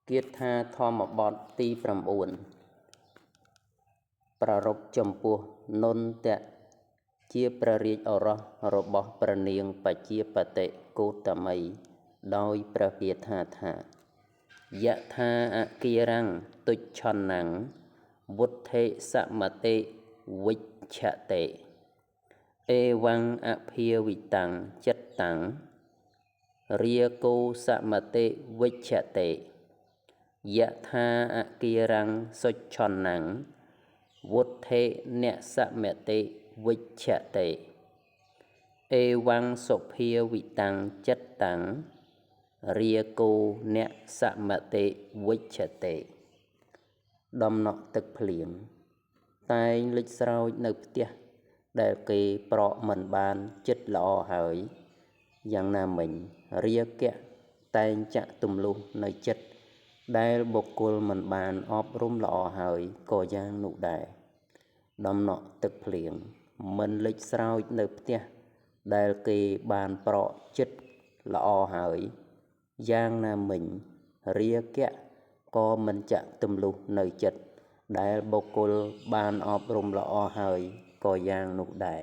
គាថាធម្មបទទី9ប្រារព្ធចំពោះនន្តៈជាព្រះរាជឱរសរបស់ព្រះនាងបជាបតិគោតមីដោយព្រះគាថាថាយថាអគារੰទុច្ឆន្នੰវុទ្ធិសមតិវិច្ឆតិអេវੰអភាវិតੰចិត្តੰរាគោសមតិវិច្ឆតិយថាអគារੰសុច្ឆន្នੰវុទ្ធិនសមតិវិច្ឆតិអេវੰសុភាវិតੰចិត្តੰរាគោនសមតិវិច្ឆតិដំណក់ទឹកភ្លៀងតែងលេចស្រោចនៅផ្ទះដែលគេប្រក់មិនបានចិត្តល្អហើយយ៉ាងណាមិញរាគៈតែងចាក់ទម្លុះនៅចិត្តដែលបុគ្គលមិនបានអប់រំល្អហើយក៏យ៉ាងនោះដែរដំណក់ទឹកភ្លៀងមិនលេចស្រោចនៅផ្ទះដែលគេបានប្រក់ចិត្តល្អហើយយ៉ាងណាមិញរាគៈក៏មិនចាក់ទម្លុះនៅចិត្តដែលបុគ្គលបានអប់រំល្អហើយក៏យ៉ាងនោះដែរ